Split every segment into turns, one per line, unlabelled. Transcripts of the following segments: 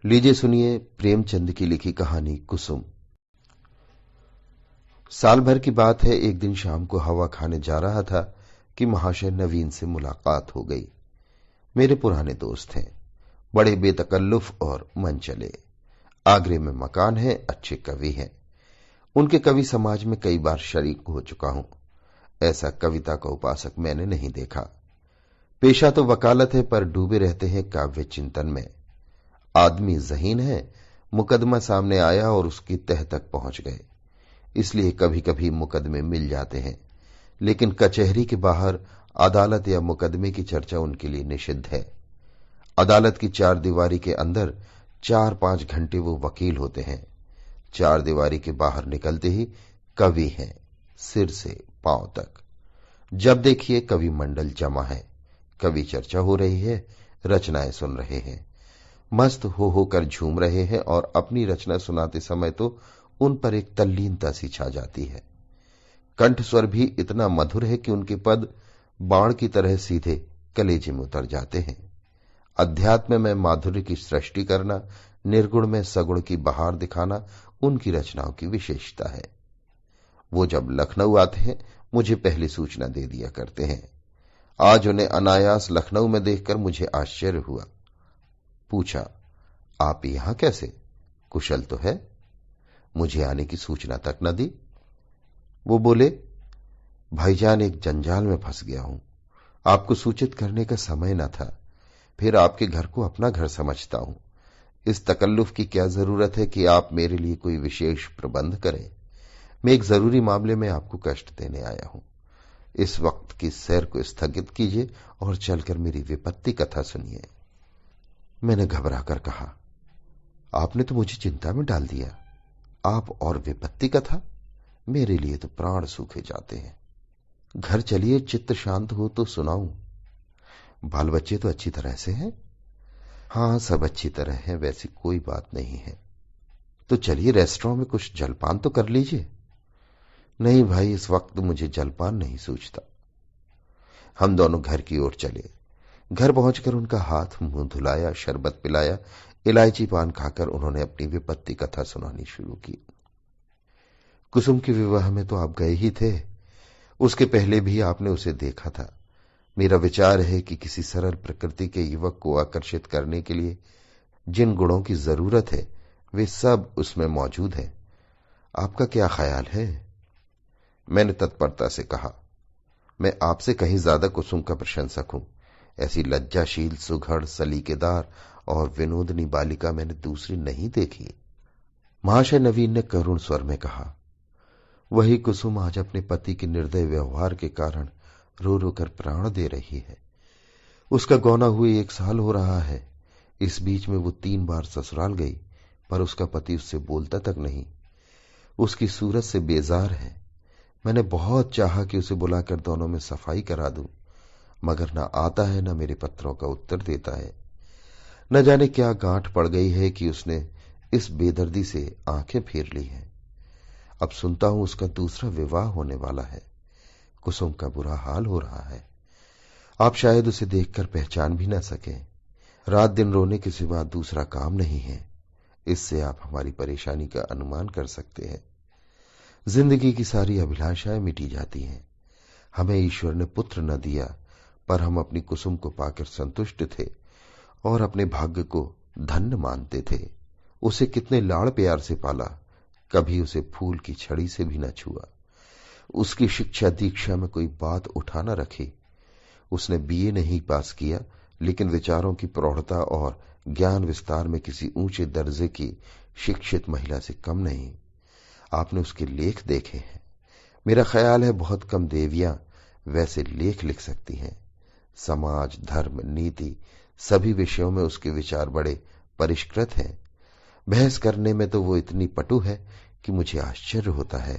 लीजिए सुनिए प्रेमचंद की लिखी कहानी कुसुम। साल भर की बात है, एक दिन शाम को हवा खाने जा रहा था कि महाशय नवीन से मुलाकात हो गई। मेरे पुराने दोस्त हैं, बड़े बेतकल्लुफ और मन चले। आगरे में मकान है, अच्छे कवि हैं। उनके कवि समाज में कई बार शरीक हो चुका हूं। ऐसा कविता का उपासक मैंने नहीं देखा। पेशा तो वकालत है, पर डूबे रहते हैं काव्य चिंतन में। आदमी ज़हीन है, मुकदमा सामने आया और उसकी तह तक पहुंच गए, इसलिए कभी कभी मुकदमे मिल जाते हैं। लेकिन कचहरी के बाहर अदालत या मुकदमे की चर्चा उनके लिए निषिद्ध है। अदालत की चार दीवारी के अंदर 4-5 घंटे वो वकील होते हैं। चार दीवारी के बाहर निकलते ही कवि हैं, सिर से पांव तक। जब देखिए कवि मंडल जमा है, कवि चर्चा हो रही है, रचनाएं सुन रहे हैं, मस्त हो होकर झूम रहे हैं, और अपनी रचना सुनाते समय तो उन पर एक तल्लीनता सी छा जाती है। कंठ स्वर भी इतना मधुर है कि उनके पद बाण की तरह सीधे कलेजे में उतर जाते हैं। अध्यात्म में माधुर्य की सृष्टि करना, निर्गुण में सगुण की बहार दिखाना उनकी रचनाओं की विशेषता है। वो जब लखनऊ आते हैं, मुझे पहले सूचना दे दिया करते हैं। आज उन्हें अनायास लखनऊ में देखकर मुझे आश्चर्य हुआ। पूछा, आप यहां कैसे? कुशल तो है? मुझे आने की सूचना तक न दी। वो बोले, भाईजान एक जंजाल में फंस गया हूं, आपको सूचित करने का समय न था। फिर आपके घर को अपना घर समझता हूं। इस तकल्लुफ की क्या जरूरत है कि आप मेरे लिए कोई विशेष प्रबंध करें। मैं एक जरूरी मामले में आपको कष्ट देने आया हूं। इस वक्त की सैर को स्थगित कीजिए और चलकर मेरी विपत्ति कथा सुनिए। मैंने घबराकर कहा, आपने तो मुझे चिंता में डाल दिया। आप और विपत्ति कथा? मेरे लिए तो प्राण सूखे जाते हैं। घर चलिए, चित्त शांत हो तो सुनाऊं। बाल बच्चे तो अच्छी तरह से हैं? हाँ, सब अच्छी तरह हैं, वैसी कोई बात नहीं है। तो चलिए रेस्टोरेंट में कुछ जलपान तो कर लीजिए। नहीं भाई, इस वक्त मुझे जलपान नहीं सूझता। हम दोनों घर की ओर चले। घर पहुंचकर उनका हाथ मुंह धुलाया, शरबत पिलाया, इलायची पान खाकर उन्होंने अपनी विपत्ति कथा सुनानी शुरू की। कुसुम के विवाह में तो आप गए ही थे। उसके पहले भी आपने उसे देखा था। मेरा विचार है कि किसी सरल प्रकृति के युवक को आकर्षित करने के लिए जिन गुणों की जरूरत है, वे सब उसमें मौजूद है। आपका क्या ख्याल है? मैंने तत्परता से कहा, मैं आपसे कहीं ज्यादा कुसुम का प्रशंसक हूं। ऐसी लज्जाशील, सुघड़, सलीकेदार और विनोदनी बालिका मैंने दूसरी नहीं देखी। महाशय नवीन ने करुण स्वर में कहा, वही कुसुम आज अपने पति के निर्दय व्यवहार के कारण रो रो कर प्राण दे रही है। उसका गौना हुए 1 साल हो रहा है। इस बीच में वो 3 बार ससुराल गई, पर उसका पति उससे बोलता तक नहीं। उसकी सूरत से बेजार है। मैंने बहुत चाहा कि उसे बुलाकर दोनों में सफाई करा दूं, मगर न आता है, न मेरे पत्रों का उत्तर देता है। न जाने क्या गांठ पड़ गई है कि उसने इस बेदर्दी से आंखें फेर ली हैं। अब सुनता हूं उसका दूसरा विवाह होने वाला है। कुसुम का बुरा हाल हो रहा है। आप शायद उसे देखकर पहचान भी न सकें। रात दिन रोने के सिवा दूसरा काम नहीं है। इससे आप हमारी परेशानी का अनुमान कर सकते हैं। जिंदगी की सारी अभिलाषाएं मिटी जाती हैं। हमें ईश्वर ने पुत्र न दिया, पर हम अपनी कुसुम को पाकर संतुष्ट थे और अपने भाग्य को धन्य मानते थे। उसे कितने लाड़ प्यार से पाला, कभी उसे फूल की छड़ी से भी न छुआ। उसकी शिक्षा दीक्षा में कोई बात उठा न रखी। उसने बीए नहीं पास किया, लेकिन विचारों की प्रौढ़ता और ज्ञान विस्तार में किसी ऊंचे दर्जे की शिक्षित महिला से कम नहीं। आपने उसके लेख देखे हैं। मेरा ख्याल है बहुत कम देवियां वैसे लेख लिख सकती हैं। समाज, धर्म, नीति सभी विषयों में उसके विचार बड़े परिष्कृत हैं। बहस करने में तो वो इतनी पटु है कि मुझे आश्चर्य होता है।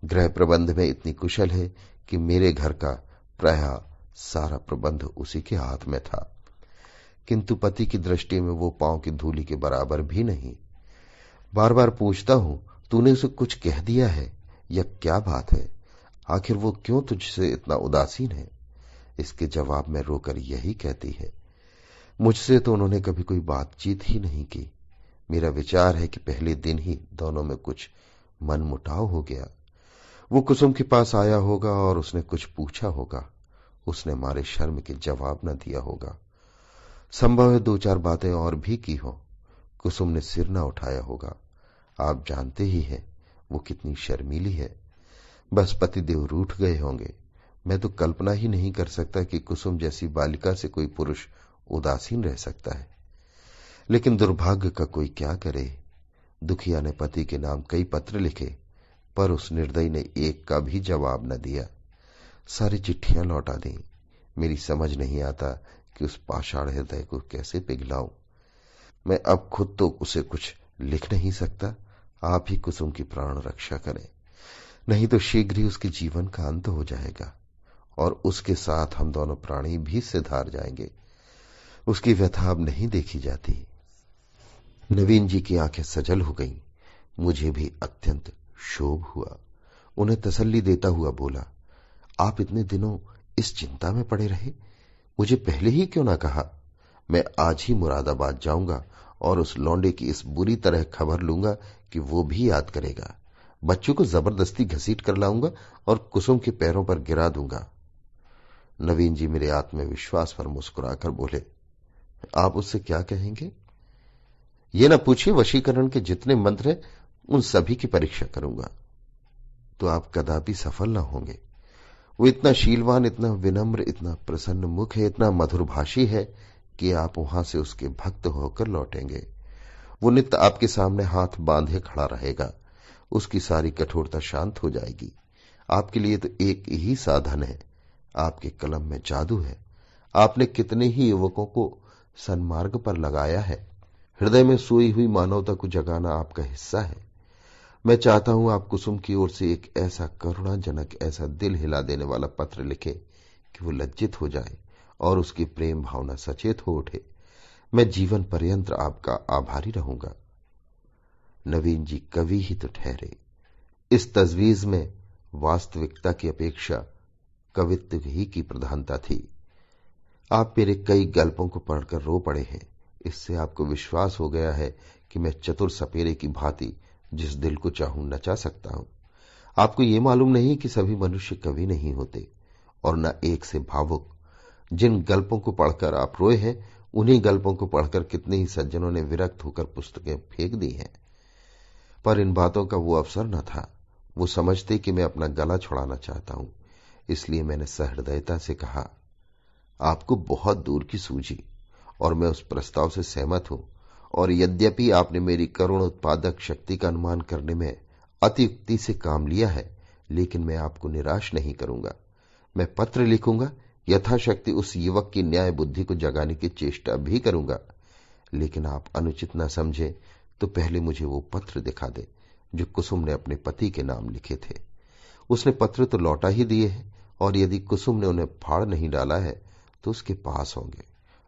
गृह प्रबंध में इतनी कुशल है कि मेरे घर का प्रायः सारा प्रबंध उसी के हाथ में था, किंतु पति की दृष्टि में वो पांव की धूली के बराबर भी नहीं। बार बार पूछता हूं, तूने उसे कुछ कह दिया है या क्या बात है? आखिर वो क्यों तुझसे इतना उदासीन है? इसके जवाब में रोकर यही कहती है, मुझसे तो उन्होंने कभी कोई बातचीत ही नहीं की। मेरा विचार है कि पहले दिन ही दोनों में कुछ मनमुटाव हो गया। वो कुसुम के पास आया होगा और उसने कुछ पूछा होगा। उसने हमारे शर्म के जवाब न दिया होगा। संभव है दो चार बातें और भी की हो। कुसुम ने सिर न उठाया होगा। आप जानते ही हैं वो कितनी शर्मीली है। बस पतिदेव रूठ गए होंगे। मैं तो कल्पना ही नहीं कर सकता कि कुसुम जैसी बालिका से कोई पुरुष उदासीन रह सकता है। लेकिन दुर्भाग्य का कोई क्या करे। दुखिया ने पति के नाम कई पत्र लिखे, पर उस निर्दयी ने एक का भी जवाब न दिया। सारी चिट्ठियां लौटा दी। मेरी समझ नहीं आता कि उस पाषाण हृदय को कैसे पिघलाऊं। मैं अब खुद तो उसे कुछ लिख नहीं सकता। आप ही कुसुम की प्राण रक्षा करें, नहीं तो शीघ्र ही उसके जीवन का अंत हो जाएगा और उसके साथ हम दोनों प्राणी भी सिधार जाएंगे। उसकी व्यथा अब नहीं देखी जाती। नवीन जी की आंखें सजल हो गईं। मुझे भी अत्यंत क्षोभ हुआ। उन्हें तसल्ली देता हुआ बोला, आप इतने दिनों इस चिंता में पड़े रहे, मुझे पहले ही क्यों ना कहा। मैं आज ही मुरादाबाद जाऊंगा और उस लौंडे की इस बुरी तरह खबर लूंगा कि वो भी याद करेगा। बच्चों को जबरदस्ती घसीट कर लाऊंगा और कुसुम के पैरों पर गिरा दूंगा। नवीन जी मेरे आत्मविश्वास पर मुस्कुराकर बोले, आप उससे क्या कहेंगे? ये न पूछिए, वशीकरण के जितने मंत्र हैं उन सभी की परीक्षा करूंगा। तो आप कदापि सफल न होंगे। वो इतना शीलवान, इतना विनम्र, इतना प्रसन्न मुख है, इतना मधुरभाषी है कि आप वहां से उसके भक्त होकर लौटेंगे। वो नित्य आपके सामने हाथ बांधे खड़ा रहेगा। उसकी सारी कठोरता शांत हो जाएगी। आपके लिए तो एक ही साधन है। आपके कलम में जादू है। आपने कितने ही युवकों को सन्मार्ग पर लगाया है। हृदय में सोई हुई मानवता को जगाना आपका हिस्सा है। मैं चाहता हूं आप कुसुम की ओर से एक ऐसा करुणाजनक, ऐसा दिल हिला देने वाला पत्र लिखे कि वो लज्जित हो जाए और उसकी प्रेम भावना सचेत हो उठे। मैं जीवन पर्यंत आपका आभारी रहूंगा। नवीन जी कवि ही तो ठहरे। इस तजवीज में वास्तविकता की अपेक्षा कवित्व ही की प्रधानता थी। आप मेरे कई गल्पों को पढ़कर रो पड़े हैं। इससे आपको विश्वास हो गया है कि मैं चतुर सपेरे की भांति जिस दिल को चाहूं नचा सकता हूं। आपको ये मालूम नहीं कि सभी मनुष्य कवि नहीं होते और न एक से भावुक। जिन गल्पों को पढ़कर आप रोए हैं, उन्हीं गल्पों को पढ़कर कितने ही सज्जनों ने विरक्त होकर पुस्तकें फेंक दी हैं। पर इन बातों का वो अवसर न था। वो समझते कि मैं अपना गला छुड़ाना चाहता हूं। इसलिए मैंने सहृदयता से कहा, आपको बहुत दूर की सूझी और मैं उस प्रस्ताव से सहमत हूं। और यद्यपि आपने मेरी करुण उत्पादक शक्ति का अनुमान करने में अतियुक्ति से काम लिया है, लेकिन मैं आपको निराश नहीं करूंगा। मैं पत्र लिखूंगा, यथाशक्ति उस युवक की न्याय बुद्धि को जगाने की चेष्टा भी करूंगा। लेकिन आप अनुचित न समझे तो पहले मुझे वो पत्र दिखा दे जो कुसुम ने अपने पति के नाम लिखे थे। उसने पत्र तो लौटा ही दिए हैं और यदि कुसुम ने उन्हें फाड़ नहीं डाला है तो उसके पास होंगे।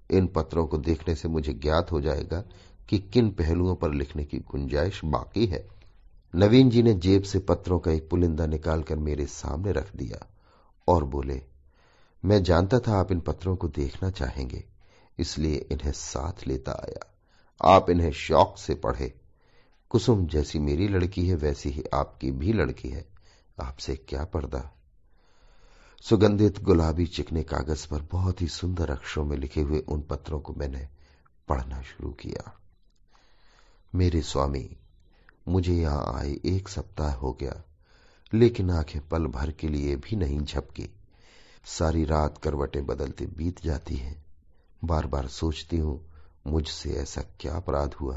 इन पत्रों को देखने से मुझे ज्ञात हो जाएगा कि किन पहलुओं पर लिखने की गुंजाइश बाकी है। नवीन जी ने जेब से पत्रों का एक पुलिंदा निकालकर मेरे सामने रख दिया और बोले, मैं जानता था आप इन पत्रों को देखना चाहेंगे, इसलिए इन्हें साथ लेता आया। आप इन्हें शौक से पढ़े। कुसुम जैसी मेरी लड़की है वैसी ही आपकी भी लड़की है। आपसे क्या पर्दा। सुगंधित गुलाबी चिकने कागज पर बहुत ही सुंदर अक्षरों में लिखे हुए उन पत्रों को मैंने पढ़ना शुरू किया। मेरे स्वामी, मुझे यहां आए 1 सप्ताह हो गया, लेकिन आंखें पल भर के लिए भी नहीं झपकी। सारी रात करवटें बदलते बीत जाती हैं। बार बार सोचती हूं, मुझसे ऐसा क्या अपराध हुआ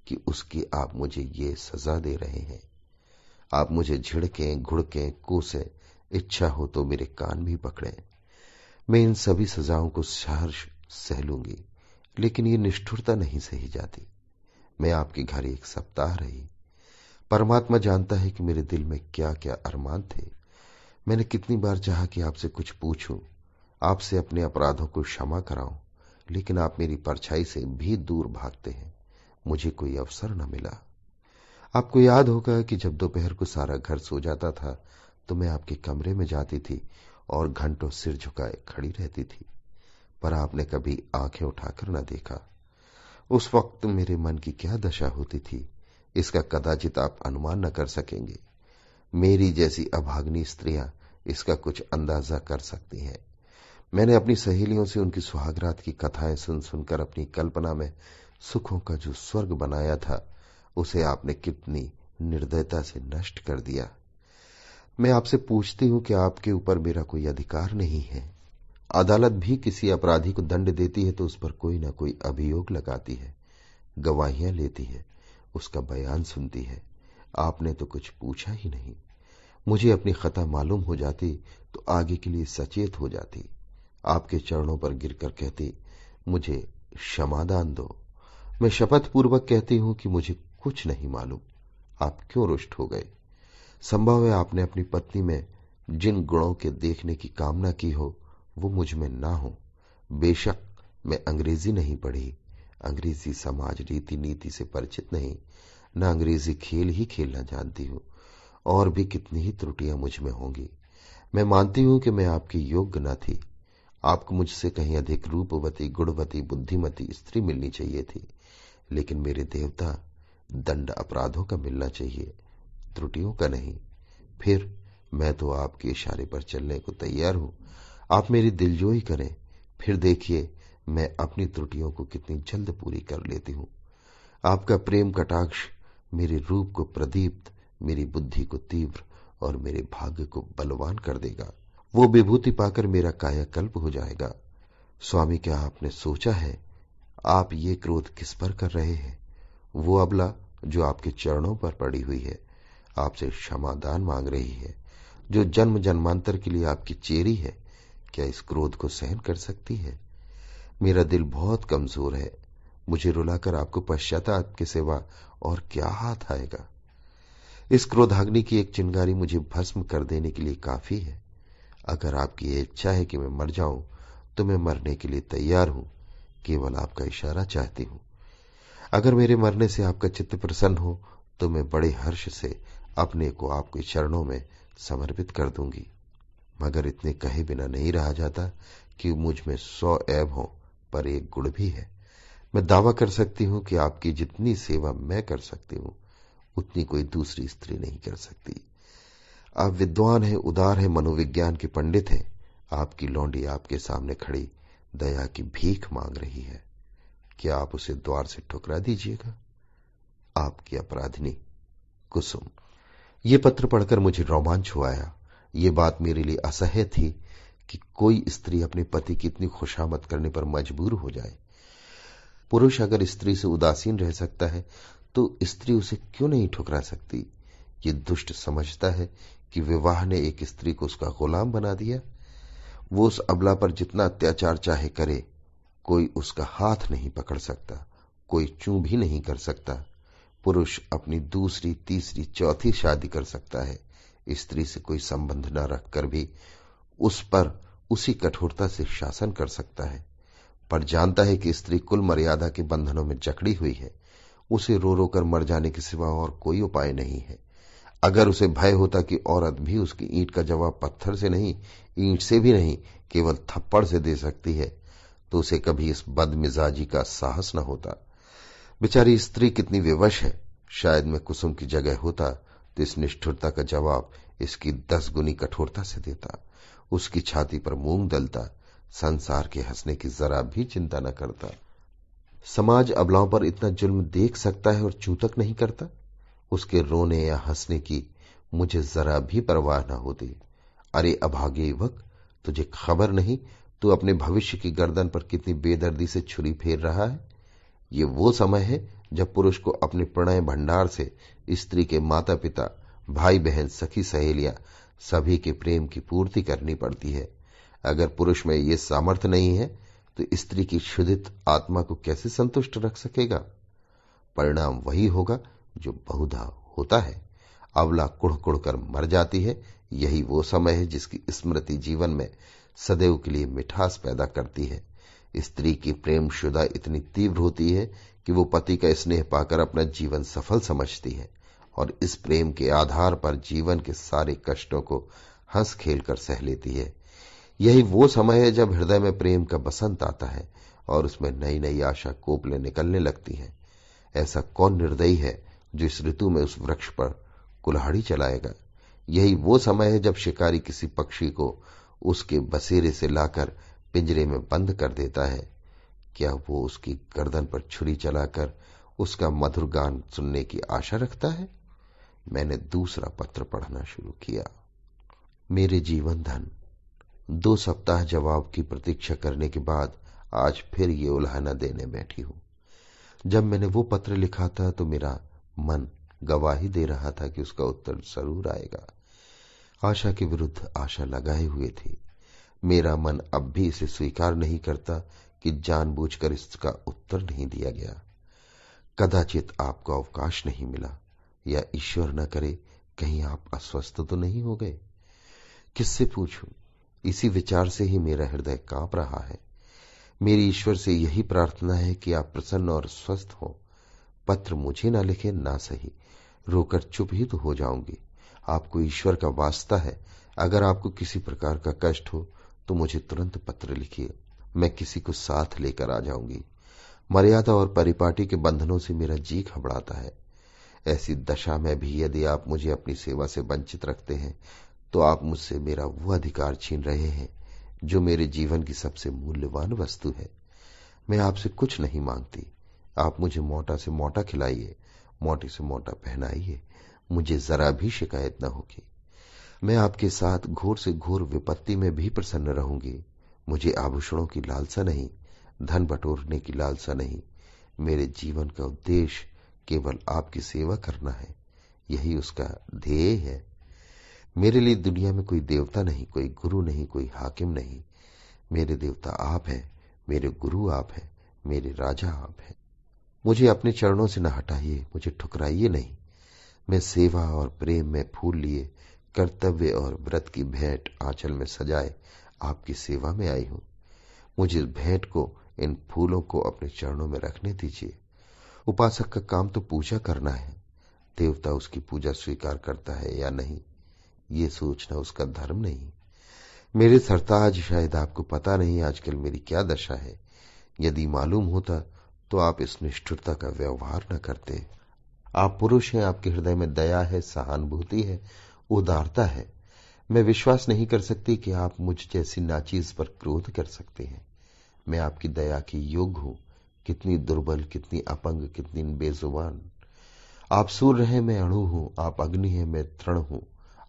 कि उसकी आप मुझे ये सजा दे रहे हैं। आप मुझे झिड़कें, घुड़कें, कोसें, इच्छा हो तो मेरे कान भी पकड़ें। मैं इन सभी सजाओं को सहर्ष सह लूंगी, लेकिन ये निष्ठुरता नहीं सही जाती। मैं आपके घर 1 सप्ताह रही। परमात्मा जानता है कि मेरे दिल में क्या क्या अरमान थे। मैंने कितनी बार चाहा कि आपसे कुछ पूछूं, आपसे अपने अपराधों को क्षमा कराऊं, लेकिन आप मेरी परछाई से भी दूर भागते हैं। मुझे कोई अवसर न मिला। आपको याद होगा कि जब दोपहर को सारा घर सो जाता था तो मैं आपके कमरे में जाती थी और घंटों सिर झुकाए खड़ी रहती थी। पर आपने कभी आंखें उठाकर न देखा। उस वक्त मेरे मन की क्या दशा होती थी, इसका कदाचित आप अनुमान न कर सकेंगे। मेरी जैसी अभाग्नी स्त्रियां इसका कुछ अंदाजा कर सकती हैं। मैंने अपनी सहेलियों से उनकी सुहागरात की कथाएं सुन सुनकर अपनी कल्पना में सुखों का जो स्वर्ग बनाया था, उसे आपने कितनी निर्दयता से नष्ट कर दिया। मैं आपसे पूछती हूं कि आपके ऊपर मेरा कोई अधिकार नहीं है। अदालत भी किसी अपराधी को दंड देती है तो उस पर कोई ना कोई अभियोग लगाती है, गवाहियां लेती है, उसका बयान सुनती है। आपने तो कुछ पूछा ही नहीं। मुझे अपनी खता मालूम हो जाती तो आगे के लिए सचेत हो जाती, आपके चरणों पर गिरकर कहती, मुझे क्षमादान दो। मैं शपथ पूर्वक कहती हूं कि मुझे कुछ नहीं मालूम। आप क्यों रुष्ट हो गए? संभव है आपने अपनी पत्नी में जिन गुणों के देखने की कामना की हो वो मुझ में ना हो। बेशक मैं अंग्रेजी नहीं पढ़ी, अंग्रेजी समाज रीति नीति से परिचित नहीं, न अंग्रेजी खेल ही खेलना जानती हूं। और भी कितनी ही त्रुटियां मुझ में होंगी। मैं मानती हूं कि मैं आपकी योग्य न थी। आपको मुझसे कहीं अधिक रूपवती, गुणवती, बुद्धिमती स्त्री मिलनी चाहिए थी। लेकिन मेरे देवता, दंड अपराधों का मिलना चाहिए, त्रुटियों का नहीं। फिर मैं तो आपके इशारे पर चलने को तैयार हूं। आप मेरी दिलजोई करें, फिर देखिए मैं अपनी त्रुटियों को कितनी जल्द पूरी कर लेती हूं। आपका प्रेम कटाक्ष मेरे रूप को प्रदीप्त, मेरी बुद्धि को तीव्र और मेरे भाग्य को बलवान कर देगा। वो विभूति पाकर मेरा कायाकल्प हो जाएगा। स्वामी, क्या आपने सोचा है आप ये क्रोध किस पर कर रहे हैं? वो अबला जो आपके चरणों पर पड़ी हुई है, आपसे क्षमादान मांग रही है, जो जन्म जन्मांतर के लिए आपकी चेरी है, क्या इस क्रोध को सहन कर सकती है? मेरा दिल बहुत कमजोर है। मुझे रुलाकर आपको पश्चाताप के सिवा और क्या हाथ आएगा? इस क्रोधाग्नि की एक चिंगारी मुझे भस्म कर देने के लिए काफी है। अगर आपकी ये इच्छा है कि मैं मर जाऊं तो मैं मरने के लिए तैयार हूं, केवल आपका इशारा चाहती हूं। अगर मेरे मरने से आपका चित्त प्रसन्न हो तो मैं बड़े हर्ष से अपने को आपके चरणों में समर्पित कर दूंगी। मगर इतने कहे बिना नहीं रहा जाता कि मुझ में 100 ऐब हो, पर एक गुण भी है। मैं दावा कर सकती हूं कि आपकी जितनी सेवा मैं कर सकती हूं उतनी कोई दूसरी स्त्री नहीं कर सकती। आप विद्वान हैं, उदार हैं, मनोविज्ञान के पंडित हैं। आपकी लौंडी आपके सामने खड़ी दया की भीख मांग रही है। क्या आप उसे द्वार से ठुकरा दीजिएगा? आपकी अपराधिनी कुसुम। ये पत्र पढ़कर मुझे रोमांच हुआ आया। ये बात मेरे लिए असह्य थी कि कोई स्त्री अपने पति की इतनी खुशामद करने पर मजबूर हो जाए। पुरुष अगर स्त्री से उदासीन रह सकता है तो स्त्री उसे क्यों नहीं ठुकरा सकती? ये दुष्ट समझता है कि विवाह ने एक स्त्री को उसका गुलाम बना दिया। वो उस अबला पर जितना अत्याचार चाहे करे, कोई उसका हाथ नहीं पकड़ सकता, कोई चूं भी नहीं कर सकता। पुरुष अपनी दूसरी, तीसरी, चौथी शादी कर सकता है। स्त्री से कोई संबंध न रखकर भी उस पर उसी कठोरता से शासन कर सकता है, पर जानता है कि स्त्री कुल मर्यादा के बंधनों में जकड़ी हुई है। उसे रो रो कर मर जाने के सिवा और कोई उपाय नहीं है। अगर उसे भय होता कि औरत भी उसकी ईंट का जवाब पत्थर से नहीं, ईंट से भी नहीं, केवल थप्पड़ से दे सकती है, तो उसे कभी इस बदमिजाजी का साहस न होता। बेचारी स्त्री कितनी विवश है। शायद मैं कुसुम की जगह होता तो इस निष्ठुरता का जवाब इसकी 10 गुनी कठोरता से देता, उसकी छाती पर मूंग दलता, संसार के हंसने की जरा भी चिंता न करता। समाज अबलाओं पर इतना जुल्म देख सकता है और चूतक नहीं करता। उसके रोने या हंसने की मुझे जरा भी परवाह न होती। अरे अभागे युवक, तुझे खबर नहीं तू अपने भविष्य की गर्दन पर कितनी बेदर्दी से छुरी फेर रहा है। ये वो समय है जब पुरुष को अपने प्रणय भंडार से स्त्री के माता पिता, भाई बहन, सखी सहेलियां सभी के प्रेम की पूर्ति करनी पड़ती है। अगर पुरुष में ये सामर्थ्य नहीं है तो स्त्री की क्षुधित आत्मा को कैसे संतुष्ट रख सकेगा? परिणाम वही होगा जो बहुधा होता है। अबला कुढ़ कुढ़ कर मर जाती है। यही वो समय है जिसकी स्मृति जीवन में सदैव के लिए मिठास पैदा करती है। स्त्री की प्रेम शुदा इतनी तीव्र होती है कि वो पति का स्नेह पाकर अपना जीवन सफल समझती है और इस प्रेम के आधार पर जीवन के सारे कष्टों को हंस खेल कर सह लेती है। यही वो समय है जब हृदय में प्रेम का बसंत आता है और उसमें नई नई आशा कोपलें निकलने लगती हैं। ऐसा कौन निर्दयी है जो इस ऋतु में उस वृक्ष पर कुल्हाड़ी चलाएगा। यही वो समय है जब शिकारी किसी पक्षी को उसके बसेरे से लाकर पिंजरे में बंद कर देता है। क्या वो उसकी गर्दन पर छुरी चलाकर उसका मधुर गान सुनने की आशा रखता है। मैंने दूसरा पत्र पढ़ना शुरू किया। मेरे जीवन धन, 2 सप्ताह जवाब की प्रतीक्षा करने के बाद आज फिर ये उल्हाना देने बैठी हूं। जब मैंने वो पत्र लिखा था तो मेरा मन गवाही दे रहा था कि उसका उत्तर जरूर आएगा। आशा के विरुद्ध आशा लगाए हुए थी। मेरा मन अब भी इसे स्वीकार नहीं करता कि जानबूझकर इसका उत्तर नहीं दिया गया। कदाचित आपको अवकाश नहीं मिला, या ईश्वर न करे कहीं आप अस्वस्थ तो नहीं हो गए। किससे पूछूं? इसी विचार से ही मेरा हृदय कांप रहा है। मेरी ईश्वर से यही प्रार्थना है कि आप प्रसन्न और स्वस्थ हो। पत्र मुझे ना लिखे ना सही, रोकर चुप ही तो हो जाऊंगी। आपको ईश्वर का वास्ता है, अगर आपको किसी प्रकार का कष्ट हो तो मुझे तुरंत पत्र लिखिए। मैं किसी को साथ लेकर आ जाऊंगी। मर्यादा और परिपाटी के बंधनों से मेरा जी घबराता है। ऐसी दशा में भी यदि आप मुझे अपनी सेवा से वंचित रखते हैं तो आप मुझसे मेरा वो अधिकार छीन रहे हैं जो मेरे जीवन की सबसे मूल्यवान वस्तु है। मैं आपसे कुछ नहीं मांगती। आप मुझे मोटा से मोटा खिलाइए, मोटे से मोटा पहनाइए, मुझे जरा भी शिकायत न होगी। मैं आपके साथ घोर से घोर विपत्ति में भी प्रसन्न रहूंगी। मुझे आभूषणों की लालसा नहीं, धन बटोरने की लालसा नहीं। मेरे जीवन का उद्देश्य केवल आपकी सेवा करना है, यही उसका ध्येय है। मेरे लिए दुनिया में कोई देवता नहीं, कोई गुरु नहीं, कोई हाकिम नहीं। मेरे देवता आप हैं, मेरे गुरु आप हैं, मेरे राजा आप हैं। मुझे अपने चरणों से न हटाइए, मुझे ठुकराइए नहीं। मैं सेवा और प्रेम में फूल लिए, कर्तव्य और व्रत की भेंट आंचल में सजाए आपकी सेवा में आई हूं। मुझे भेंट को, इन फूलों को अपने चरणों में रखने दीजिए। उपासक का काम तो पूजा करना है। देवता उसकी पूजा स्वीकार करता है या नहीं, ये सोचना उसका धर्म नहीं। मेरे सरताज, शायद आपको पता नहीं आजकल मेरी क्या दशा है। यदि मालूम होता तो आप इस निष्ठुरता का व्यवहार न करते। आप पुरुष हैं, आपके हृदय में दया है, सहानुभूति है, उदारता है। मैं विश्वास नहीं कर सकती कि आप मुझ जैसी नाचीज पर क्रोध कर सकते हैं। मैं आपकी दया की योग्य हूं। कितनी दुर्बल, कितनी अपंग, कितनी बेजुबान। आप सूर्य हैं, मैं अणु हूं। आप अग्नि हैं, मैं तृण हूं।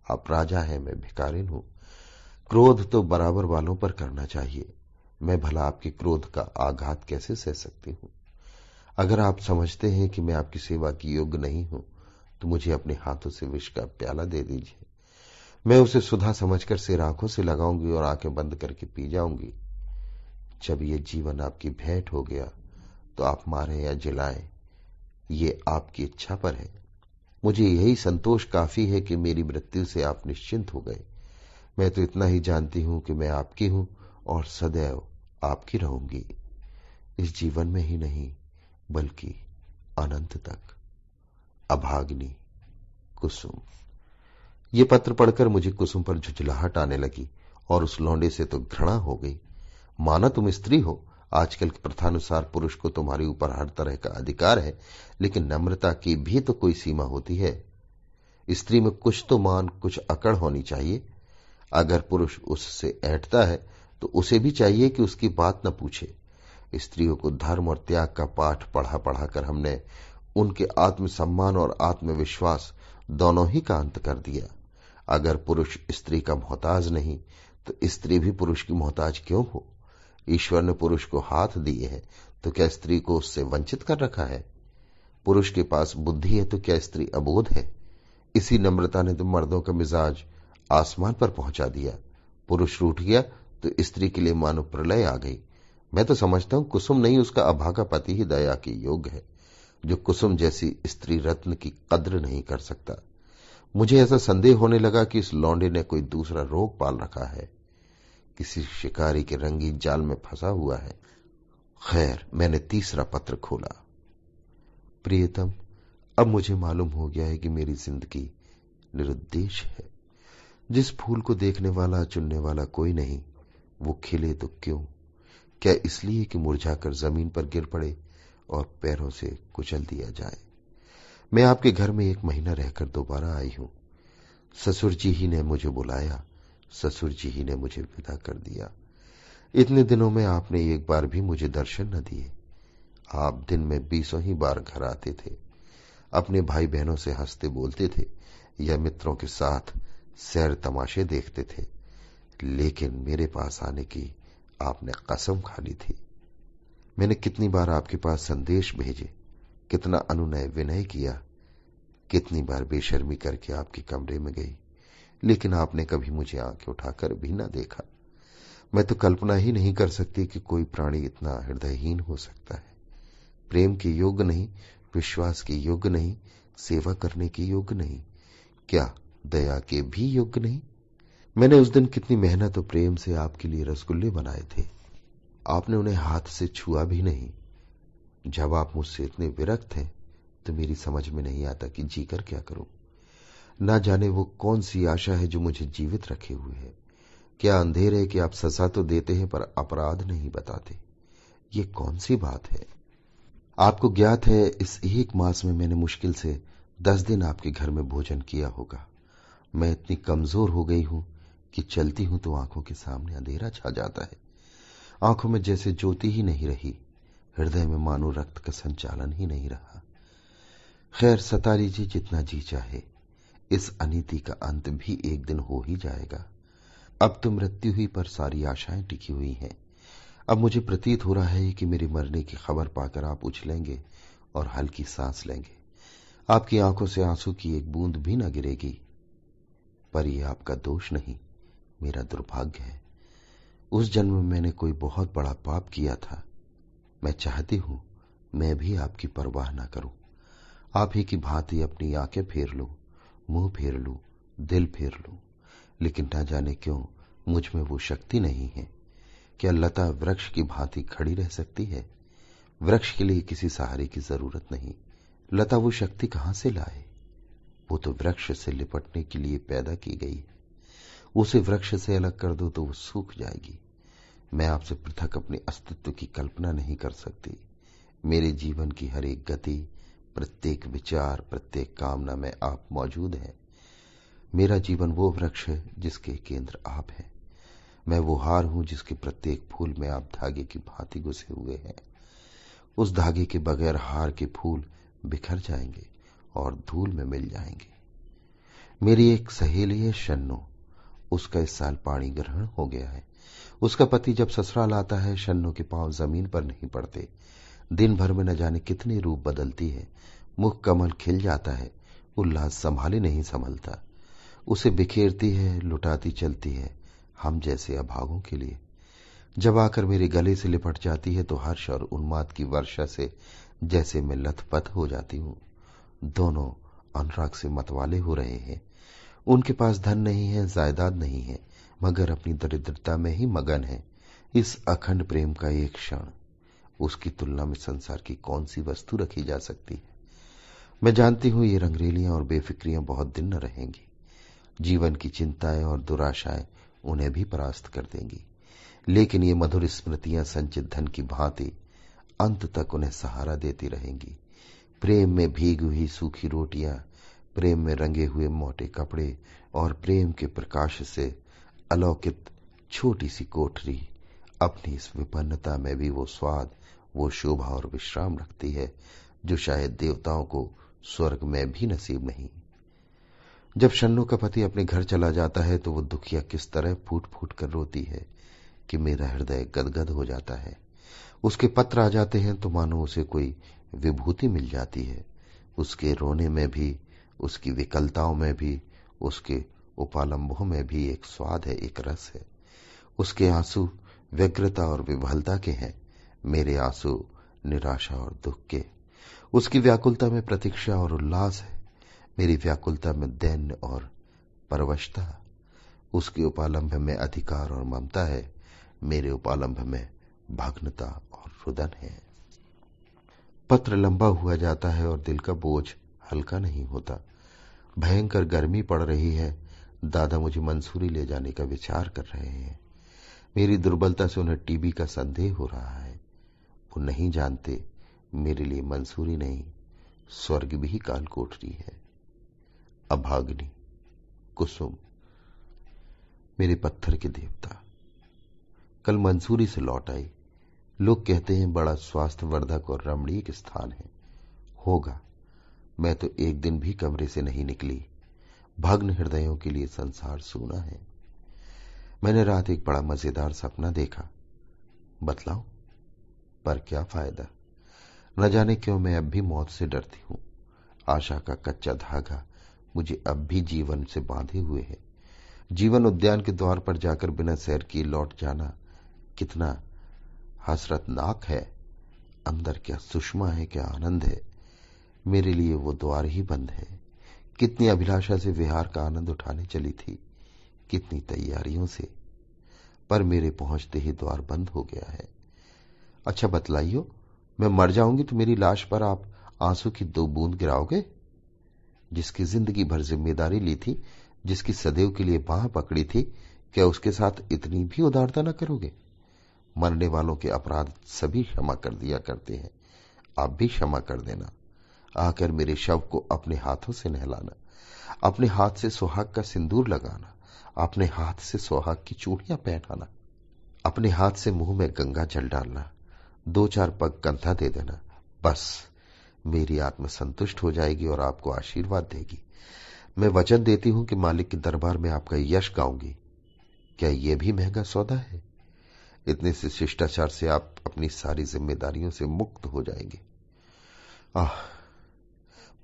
आप राजा हैं, मैं भिखारिन हूं। क्रोध तो बराबर वालों पर करना चाहिए। मैं भला आपके क्रोध का आघात कैसे सह सकती हूं। अगर आप समझते हैं कि मैं आपकी सेवा की योग्य नहीं हूं तो मुझे अपने हाथों से विष का प्याला दे दीजिए। मैं उसे सुधा समझकर सिर आंखों से लगाऊंगी और आंखें बंद करके पी जाऊंगी। जब ये जीवन आपकी भेंट हो गया तो आप मारें या जिलाएं, ये आपकी इच्छा पर है। मुझे यही संतोष काफी है कि मेरी मृत्यु से आप निश्चिंत हो गए। मैं तो इतना ही जानती हूं कि मैं आपकी हूं और सदैव आपकी रहूंगी। इस जीवन में ही नहीं बल्कि अनंत तक। अभाग्नि, कुसुम। ये पत्र पढ़कर मुझे कुसुम पर झुंझलाहट आने लगी और उस लौंडे से तो घृणा हो गई। माना तुम स्त्री हो, आजकल की प्रथानुसार पुरुष को तुम्हारे ऊपर हर तरह का अधिकार है, लेकिन नम्रता की भी तो कोई सीमा होती है। स्त्री में कुछ तो मान, कुछ अकड़ होनी चाहिए। अगर पुरुष उससे ऐंठता है तो उसे भी चाहिए कि उसकी बात न पूछे। स्त्रियों को धर्म और त्याग का पाठ पढ़ा पढ़ाकर हमने उनके आत्मसम्मान और आत्मविश्वास दोनों ही का अंत कर दिया। अगर पुरुष स्त्री का मोहताज नहीं तो स्त्री भी पुरुष की मोहताज क्यों हो। ईश्वर ने पुरुष को हाथ दिए हैं तो क्या स्त्री को उससे वंचित कर रखा है। पुरुष के पास बुद्धि है तो क्या स्त्री अबोध है। इसी नम्रता ने तो मर्दों का मिजाज आसमान पर पहुंचा दिया। पुरुष रूठ गया तो स्त्री के लिए मानो प्रलय आ गई। मैं तो समझता हूं कुसुम नहीं, उसका अभागा पति ही दया के योग्य है, जो कुसुम जैसी स्त्री रत्न की कद्र नहीं कर सकता। मुझे ऐसा संदेह होने लगा कि इस लौंडे ने कोई दूसरा रोग पाल रखा है, किसी शिकारी के रंगीन जाल में फंसा हुआ है। खैर, मैंने तीसरा पत्र खोला। प्रियतम, अब मुझे मालूम हो गया है कि मेरी जिंदगी निरुद्देश है। जिस फूल को देखने वाला, चुनने वाला कोई नहीं, वो खिले तो क्यों? क्या इसलिए कि मुरझाकर जमीन पर गिर पड़े और पैरों से कुचल दिया जाए? मैं आपके घर में 1 महीना रहकर दोबारा आई हूं। ससुर जी ही ने मुझे बुलाया, ससुर जी ही ने मुझे विदा कर दिया। इतने दिनों में आपने एक बार भी मुझे दर्शन न दिए। आप दिन में 20 ही बार घर आते थे, अपने भाई बहनों से हंसते बोलते थे या मित्रों के साथ सैर तमाशे देखते थे, लेकिन मेरे पास आने की आपने कसम खा ली थी। मैंने कितनी बार आपके पास संदेश भेजे, कितना अनुनय विनय किया, कितनी बार बेशर्मी करके आपके कमरे में गई, लेकिन आपने कभी मुझे आंखें उठाकर भी न देखा। मैं तो कल्पना ही नहीं कर सकती कि कोई प्राणी इतना हृदयहीन हो सकता है। प्रेम के योग्य नहीं, विश्वास के योग्य नहीं, सेवा करने के योग्य नहीं, क्या दया के भी योग्य नहीं। मैंने उस दिन कितनी मेहनत और प्रेम से आपके लिए रसगुल्ले बनाए थे, आपने उन्हें हाथ से छुआ भी नहीं। जब आप मुझसे इतने विरक्त हैं तो मेरी समझ में नहीं आता कि जीकर क्या करूं। ना जाने वो कौन सी आशा है जो मुझे जीवित रखे हुए है। क्या अंधेर है कि आप सजा तो देते हैं पर अपराध नहीं बताते। ये कौन सी बात है? आपको ज्ञात है, इस 1 मास में मैंने मुश्किल से 10 दिन आपके घर में भोजन किया होगा। मैं इतनी कमजोर हो गई हूं कि चलती हूं तो आंखों के सामने अंधेरा छा जाता है। आंखों में जैसे ज्योति ही नहीं रही, हृदय में मानो रक्त का संचालन ही नहीं रहा। खैर, सता लीजिए जितना जी चाहे, इस अनीति का अंत भी एक दिन हो ही जाएगा। अब तो मृत्यु ही पर सारी आशाएं टिकी हुई हैं। अब मुझे प्रतीत हो रहा है कि मेरे मरने की खबर पाकर आप उछलेंगे और हल्की सांस लेंगे। आपकी आंखों से आंसू की एक बूंद भी न गिरेगी। पर यह आपका दोष नहीं, मेरा दुर्भाग्य है। उस जन्म में मैंने कोई बहुत बड़ा पाप किया था। मैं चाहती हूं मैं भी आपकी परवाह ना करूं, आप ही की भांति अपनी आंखें फेर लूं, मुंह फेर लूं, दिल फेर लूं, लेकिन ना जाने क्यों मुझ में वो शक्ति नहीं है। क्या लता वृक्ष की भांति खड़ी रह सकती है? वृक्ष के लिए किसी सहारे की जरूरत नहीं। लता वो शक्ति कहां से लाए? वो तो वृक्ष से लिपटने के लिए पैदा की गई है। उसे वृक्ष से अलग कर दो तो वो सूख जाएगी। मैं आपसे पृथक अपने अस्तित्व की कल्पना नहीं कर सकती। मेरे जीवन की हर एक गति, प्रत्येक विचार, प्रत्येक कामना में आप मौजूद हैं। मेरा जीवन वो वृक्ष है जिसके केंद्र आप हैं। मैं वो हार हूं जिसके प्रत्येक फूल में आप धागे की भांति घुसे हुए हैं। उस धागे के बगैर हार के फूल बिखर जाएंगे और धूल में मिल जाएंगे। मेरी एक सहेली है शन्नू, उसका इस साल पाणी ग्रहण हो गया है। उसका पति जब ससुराल आता है, शन्नू के पांव जमीन पर नहीं पड़ते। दिन भर में न जाने कितने रूप बदलती है। मुख कमल खिल जाता है, उल्लास संभाले नहीं संभलता। उसे बिखेरती है, लुटाती चलती है, हम जैसे अभागों के लिए। जब आकर मेरे गले से लिपट जाती है तो हर्ष और उन्माद की वर्षा से जैसे मैं लथपथ हो जाती हूं। दोनों अनुराग से मतवाले हो रहे हैं। उनके पास धन नहीं है, जायदाद नहीं है, मगर अपनी दरिद्रता में ही मगन है। इस अखंड प्रेम का एक क्षण, उसकी तुलना में संसार की कौन सी वस्तु रखी जा सकती है? मैं जानती हूं ये रंगरेलियां और बेफिक्रियां बहुत दिन न रहेंगी। जीवन की चिंताएं और दुराशाएं उन्हें भी परास्त कर देंगी, लेकिन ये मधुर स्मृतियां संचित धन की भांति अंत तक उन्हें सहारा देती रहेंगी। प्रेम में भीगी हुई सूखी रोटियां, प्रेम में रंगे हुए मोटे कपड़े और प्रेम के प्रकाश से अलौकित छोटी सी कोठरी, अपनी इस विपन्नता में भी वो स्वाद, वो शोभा और विश्राम रखती है जो शायद देवताओं को स्वर्ग में भी नसीब नहीं। जब शन्नू का पति अपने घर चला जाता है तो वो दुखिया किस तरह फूट फूट कर रोती है कि मेरा हृदय गदगद हो जाता है। उसके पत्र आ जाते हैं तो मानो उसे कोई विभूति मिल जाती है। उसके रोने में भी, उसकी विकलताओं में भी, उसके उपालंबों में भी एक स्वाद है, एक रस है। उसके आंसू व्यग्रता और विभलता के हैं, मेरे आंसू निराशा और दुख के। उसकी व्याकुलता में प्रतीक्षा और उल्लास है, मेरी व्याकुलता में दैन्य और परवशता। उसके उपालंभ में अधिकार और ममता है, मेरे उपालंभ में भग्नता और रुदन है। पत्र लंबा हुआ जाता है और दिल का बोझ हल्का नहीं होता। भयंकर गर्मी पड़ रही है। दादा मुझे मंसूरी ले जाने का विचार कर रहे हैं। मेरी दुर्बलता से उन्हें टीबी का संदेह हो रहा है। वो नहीं जानते मेरे लिए मंसूरी नहीं, स्वर्ग भी काल कोठरी है। अभाग्नि, कुसुम, मेरे पत्थर के देवता, कल मंसूरी से लौट आई। लोग कहते हैं बड़ा स्वास्थ्यवर्धक और रमणीक स्थान है। होगा, मैं तो एक दिन भी कमरे से नहीं निकली। भग्न हृदयों के लिए संसार सूना है। मैंने रात एक बड़ा मजेदार सपना देखा। बतलाऊं? पर क्या फायदा, न जाने क्यों मैं अब भी मौत से डरती हूं। आशा का कच्चा धागा मुझे अब भी जीवन से बांधे हुए है। जीवन उद्यान के द्वार पर जाकर बिना सैर किए लौट जाना कितना हसरतनाक है। अंदर क्या सुषमा है, क्या आनंद है। मेरे लिए वो द्वार ही बंद है। कितनी अभिलाषा से विहार का आनंद उठाने चली थी, कितनी तैयारियों से, पर मेरे पहुंचते ही द्वार बंद हो गया है। अच्छा बतलाइयो, मैं मर जाऊंगी तो मेरी लाश पर आप आंसू की 2 बूंद गिराओगे? जिसकी जिंदगी भर जिम्मेदारी ली थी, जिसकी सदैव के लिए बाह पकड़ी थी, क्या उसके साथ इतनी भी उदारता न करोगे? मरने वालों के अपराध सभी क्षमा कर दिया करते हैं, आप भी क्षमा कर देना। आकर मेरे शव को अपने हाथों से नहलाना, अपने हाथ से सुहाग का सिंदूर लगाना, अपने हाथ से सुहाग की चूड़ियां पहनाना, अपने हाथ से मुंह में गंगा जल डालना, 2-4 पग कंधा दे देना। बस मेरी आत्मा संतुष्ट हो जाएगी और आपको आशीर्वाद देगी। मैं वचन देती हूं कि मालिक के दरबार में आपका यश गाऊंगी। क्या यह भी महंगा सौदा है? इतने से शिष्टाचार से आप अपनी सारी जिम्मेदारियों से मुक्त हो जाएंगे।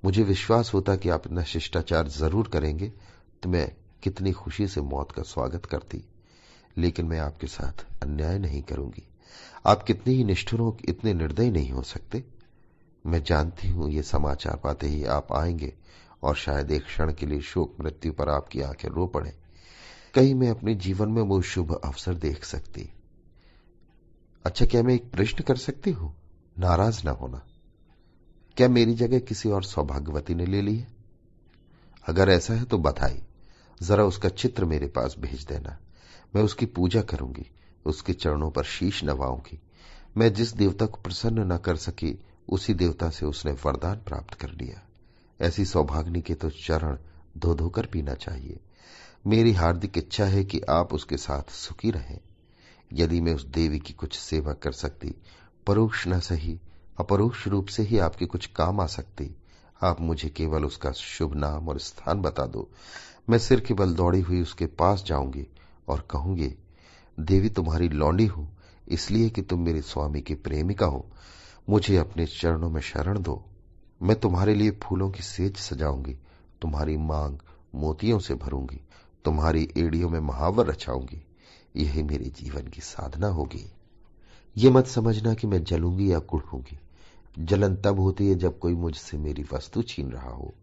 मुझे विश्वास होता कि आप इतना शिष्टाचार जरूर करेंगे तो मैं कितनी खुशी से मौत का स्वागत करती। लेकिन मैं आपके साथ अन्याय नहीं करूंगी। आप कितने ही निष्ठुर हो, इतने निर्दयी नहीं हो सकते। मैं जानती हूं ये समाचार पाते ही आप आएंगे और शायद एक क्षण के लिए शोक मृत्यु पर आपकी आंखें रो पड़े। कहीं मैं अपने जीवन में वो शुभ अवसर देख सकती। अच्छा, क्या मैं एक प्रश्न कर सकती हूं? नाराज ना होना। क्या मेरी जगह किसी और सौभाग्यवती ने ले ली है? अगर ऐसा है तो बधाई। जरा उसका चित्र मेरे पास भेज देना। मैं उसकी पूजा करूंगी, उसके चरणों पर शीश नवाऊंगी। मैं जिस देवता को प्रसन्न न कर सकी, उसी देवता से उसने वरदान प्राप्त कर लिया। ऐसी सौभाग्नि के तो चरण धो धोकर पीना चाहिए। मेरी हार्दिक इच्छा है कि आप उसके साथ सुखी रहें। यदि मैं उस देवी की कुछ सेवा कर सकती, परोक्ष न सही अपरोक्ष रूप से ही आपके कुछ काम आ सकती। आप मुझे केवल उसका शुभ नाम और स्थान बता दो। मैं सिर के बल दौड़ी हुई उसके पास जाऊंगी और कहूंगी, देवी तुम्हारी लौंडी हूं इसलिए कि तुम मेरे स्वामी की प्रेमिका हो। मुझे अपने चरणों में शरण दो। मैं तुम्हारे लिए फूलों की सेज सजाऊंगी, तुम्हारी मांग मोतियों से भरूंगी, तुम्हारी एड़ियों में महावर रचाऊंगी। यही मेरे जीवन की साधना होगी। ये मत समझना कि मैं जलूंगी या कुढ़ूंगी। जलन तब होती है जब कोई मुझसे मेरी वस्तु छीन रहा हो।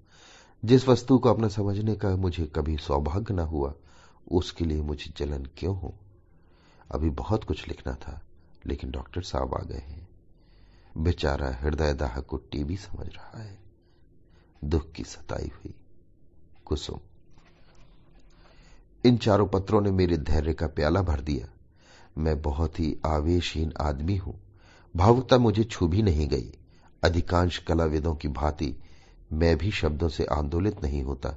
जिस वस्तु को अपना समझने का मुझे कभी सौभाग्य न हुआ, उसके लिए मुझे जलन क्यों हो? अभी बहुत कुछ लिखना था, लेकिन डॉक्टर साहब आ गए हैं। बेचारा हृदय दाह को टीबी समझ रहा है। दुख की सताई हुई कुसुम। इन चारों पत्रों ने मेरे धैर्य का प्याला भर दिया। मैं बहुत ही आवेशहीन आदमी हूं। भावुकता मुझे छू भी नहीं गई। अधिकांश कलाविदों की भांति मैं भी शब्दों से आंदोलित नहीं होता।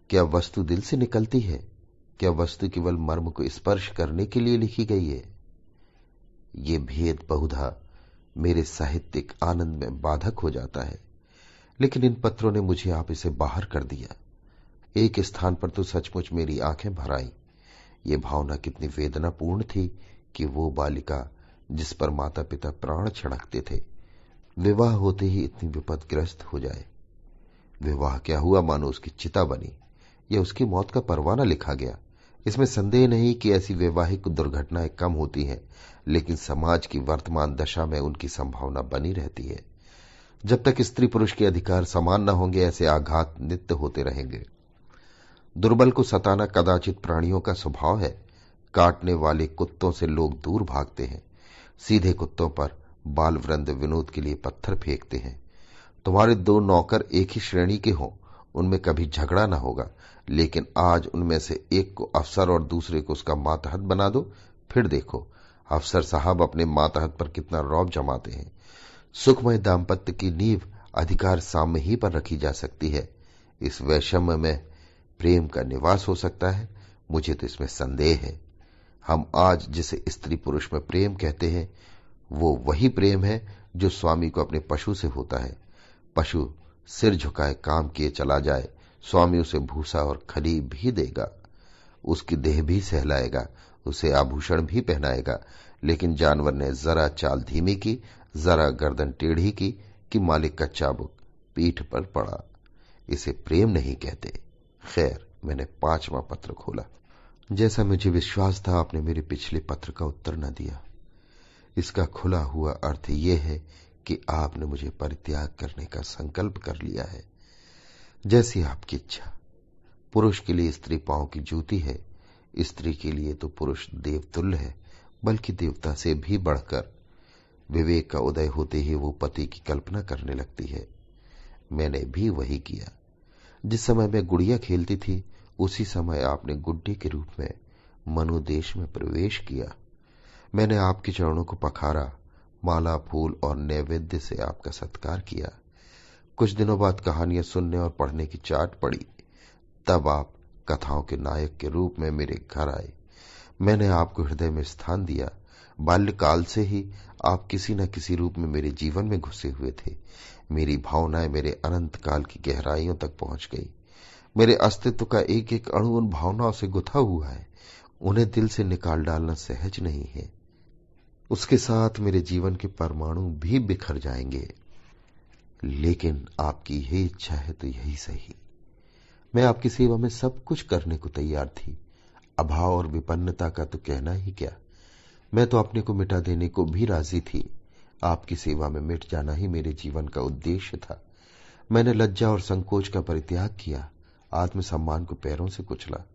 क्या वस्तु दिल से निकलती है? क्या वस्तु केवल मर्म को स्पर्श करने के लिए लिखी गई है? ये भेद बहुधा मेरे साहित्यिक आनंद में बाधक हो जाता है, लेकिन इन पत्रों ने मुझे आप इसे बाहर कर दिया। एक स्थान पर तो सचमुच मेरी आंखें भर आईं। ये भावना कितनी वेदनापूर्ण थी कि वो बालिका जिस पर माता पिता प्राण छिड़कते थे, विवाह होते ही इतनी विपदग्रस्त हो जाए। विवाह क्या हुआ, मानो उसकी चिता बनी या उसकी मौत का परवाना लिखा गया। इसमें संदेह नहीं कि ऐसी वैवाहिक दुर्घटनाएं कम होती हैं, लेकिन समाज की वर्तमान दशा में उनकी संभावना बनी रहती है। जब तक स्त्री पुरुष के अधिकार समान न होंगे, ऐसे आघात नित्य होते रहेंगे। दुर्बल को सताना कदाचित प्राणियों का स्वभाव है। काटने वाले कुत्तों से लोग दूर भागते हैं। सीधे कुत्तों पर बाल वृंद विनोद के लिए पत्थर फेंकते हैं। तुम्हारे 2 नौकर एक ही श्रेणी के हों, उनमें कभी झगड़ा न होगा, लेकिन आज उनमें से एक को अफसर और दूसरे को उसका मातहत बना दो, फिर देखो अफसर साहब अपने मातहत पर कितना रौब जमाते हैं। सुखमय दाम्पत्य की नींव अधिकार साम्य ही पर रखी जा सकती है। इस वैषम्य में प्रेम का निवास हो सकता है, मुझे तो इसमें संदेह है। हम आज जिसे स्त्री पुरुष में प्रेम कहते हैं वो वही प्रेम है जो स्वामी को अपने पशु से होता है। पशु सिर झुकाए काम किए चला जाए, स्वामी उसे भूसा और खली भी देगा, उसकी देह भी सहलाएगा, उसे आभूषण भी पहनाएगा, लेकिन जानवर ने जरा चाल धीमी की, जरा गर्दन टेढ़ी की कि मालिक का चाबुक पीठ पर पड़ा। इसे प्रेम नहीं कहते। खैर, मैंने 5वां पत्र खोला। जैसा मुझे विश्वास था आपने मेरे पिछले पत्र का उत्तर न दिया। इसका खुला हुआ अर्थ यह है कि आपने मुझे परित्याग करने का संकल्प कर लिया है। जैसी आपकी इच्छा। पुरुष के लिए स्त्री पांव की जूती है, स्त्री के लिए तो पुरुष देवतुल्य है, बल्कि देवता से भी बढ़कर। विवेक का उदय होते ही वो पति की कल्पना करने लगती है। मैंने भी वही किया। जिस समय मैं गुड़िया खेलती थी उसी समय आपने गुड्डी के रूप में मनुदेश में प्रवेश किया। मैंने आपके चरणों को पखारा, माला फूल और नैवेद्य से आपका सत्कार किया। कुछ दिनों बाद कहानियां सुनने और पढ़ने की चाट पड़ी। तब आप कथाओं के नायक के रूप में मेरे घर आए। मैंने आपको हृदय में स्थान दिया। बाल्यकाल से ही आप किसी न किसी रूप में मेरे जीवन में घुसे हुए थे। मेरी भावनाएं मेरे अनंत काल की गहराइयों तक पहुंच गई। मेरे अस्तित्व का एक एक अणु उन भावनाओं से गुथा हुआ है। उन्हें दिल से निकाल डालना सहज नहीं है। उसके साथ मेरे जीवन के परमाणु भी बिखर जाएंगे। लेकिन आपकी यही इच्छा है तो यही सही। मैं आपकी सेवा में सब कुछ करने को तैयार थी। अभाव और विपन्नता का तो कहना ही क्या। मैं तो अपने को मिटा देने को भी राजी थी। आपकी सेवा में मिट जाना ही मेरे जीवन का उद्देश्य था। मैंने लज्जा और संकोच का परित्याग किया, आत्मसम्मान को पैरों से कुचला।